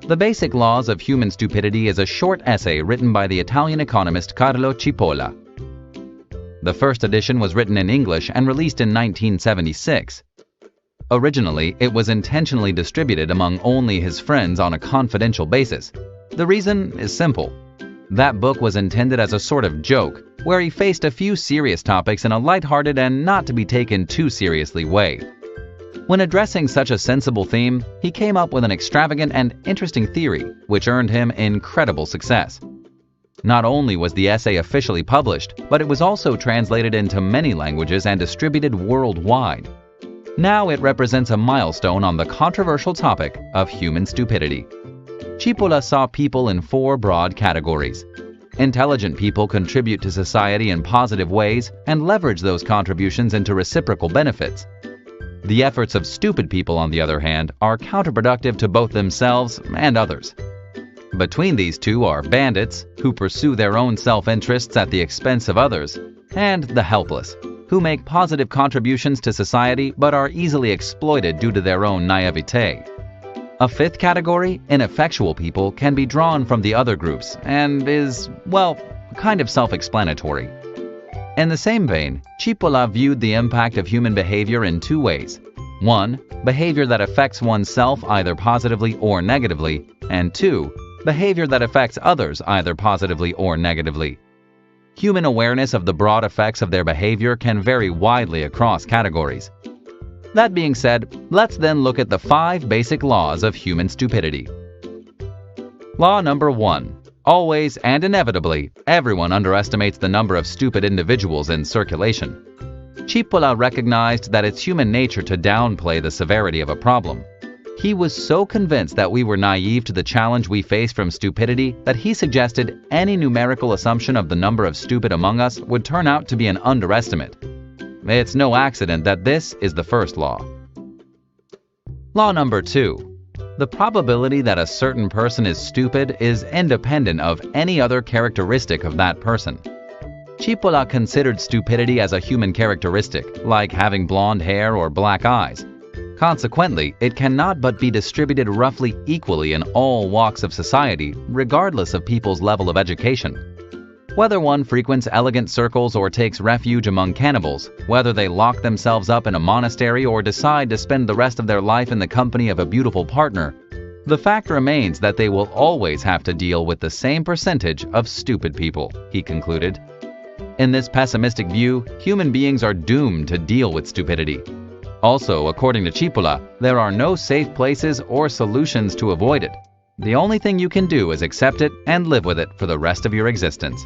The Basic Laws of Human Stupidity is a short essay written by the Italian economist Carlo Cipolla. The first edition was written in English and released in 1976. Originally, it was intentionally distributed among only his friends on a confidential basis. The reason is simple. That book was intended as a sort of joke, where he faced a few serious topics in a lighthearted and not to be taken too seriously way. When addressing such a sensible theme, he came up with an extravagant and interesting theory, which earned him incredible success. Not only was the essay officially published, but it was also translated into many languages and distributed worldwide. Now it represents a milestone on the controversial topic of human stupidity. Cipolla saw people in four broad categories. Intelligent people contribute to society in positive ways and leverage those contributions into reciprocal benefits. The efforts of stupid people, on the other hand, are counterproductive to both themselves and others. Between these two are bandits, who pursue their own self-interests at the expense of others, and the helpless, who make positive contributions to society but are easily exploited due to their own naivete. A fifth category, ineffectual people, can be drawn from the other groups and is, well, kind of self-explanatory. In the same vein, Cipolla viewed the impact of human behavior in two ways. 1. Behavior that affects oneself either positively or negatively, and 2. Behavior that affects others either positively or negatively. Human awareness of the broad effects of their behavior can vary widely across categories. That being said, let's then look at the 5 basic laws of human stupidity. Law number 1. Always and inevitably, everyone underestimates the number of stupid individuals in circulation. Cipolla recognized that it's human nature to downplay the severity of a problem. He was so convinced that we were naive to the challenge we face from stupidity that he suggested any numerical assumption of the number of stupid among us would turn out to be an underestimate. It's no accident that this is the first law. Law number 2. The probability that a certain person is stupid is independent of any other characteristic of that person. Cipolla considered stupidity as a human characteristic, like having blonde hair or black eyes. Consequently, it cannot but be distributed roughly equally in all walks of society, regardless of people's level of education. Whether one frequents elegant circles or takes refuge among cannibals, whether they lock themselves up in a monastery or decide to spend the rest of their life in the company of a beautiful partner, the fact remains that they will always have to deal with the same percentage of stupid people, he concluded. In this pessimistic view, human beings are doomed to deal with stupidity. Also, according to Cipolla, there are no safe places or solutions to avoid it. The only thing you can do is accept it and live with it for the rest of your existence.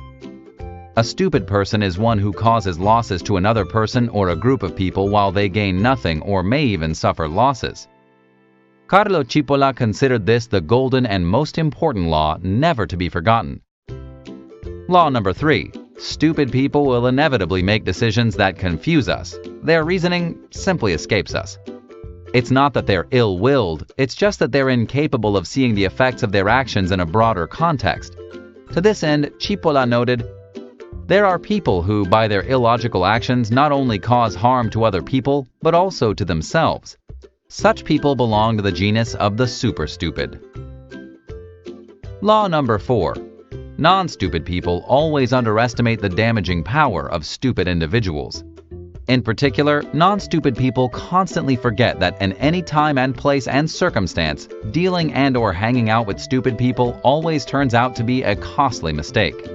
A stupid person is one who causes losses to another person or a group of people while they gain nothing or may even suffer losses. Carlo Cipolla considered this the golden and most important law never to be forgotten. Law number 3. Stupid people will inevitably make decisions that confuse us. Their reasoning simply escapes us. It's not that they're ill-willed, it's just that they're incapable of seeing the effects of their actions in a broader context. To this end, Cipolla noted, there are people who, by their illogical actions, not only cause harm to other people, but also to themselves. Such people belong to the genus of the super-stupid. Law number 4. Non-stupid people always underestimate the damaging power of stupid individuals. In particular, non-stupid people constantly forget that in any time and place and circumstance, dealing and/or hanging out with stupid people always turns out to be a costly mistake.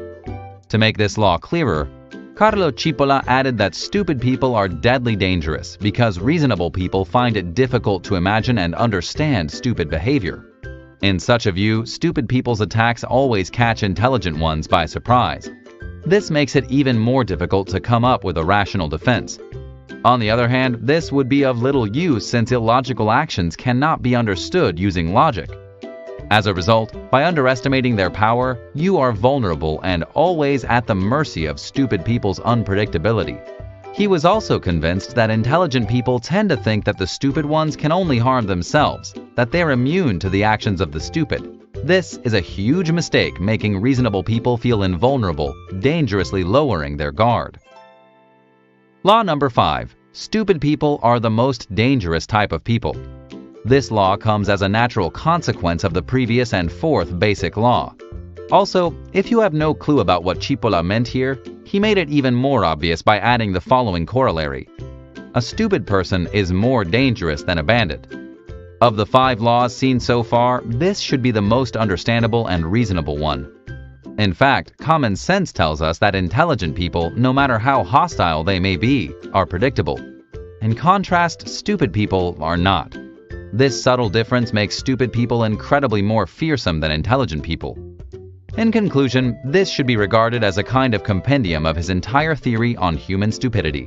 To make this law clearer, Carlo Cipolla added that stupid people are deadly dangerous because reasonable people find it difficult to imagine and understand stupid behavior. In such a view, stupid people's attacks always catch intelligent ones by surprise. This makes it even more difficult to come up with a rational defense. On the other hand, this would be of little use since illogical actions cannot be understood using logic. As a result, by underestimating their power, you are vulnerable and always at the mercy of stupid people's unpredictability. He was also convinced that intelligent people tend to think that the stupid ones can only harm themselves, that they're immune to the actions of the stupid. This is a huge mistake, making reasonable people feel invulnerable, dangerously lowering their guard. Law number 5. Stupid people are the most dangerous type of people. This law comes as a natural consequence of the previous and fourth basic law. Also, if you have no clue about what Cipolla meant here, he made it even more obvious by adding the following corollary. A stupid person is more dangerous than a bandit. Of the 5 laws seen so far, this should be the most understandable and reasonable one. In fact, common sense tells us that intelligent people, no matter how hostile they may be, are predictable. In contrast, stupid people are not. This subtle difference makes stupid people incredibly more fearsome than intelligent people. In conclusion, this should be regarded as a kind of compendium of his entire theory on human stupidity.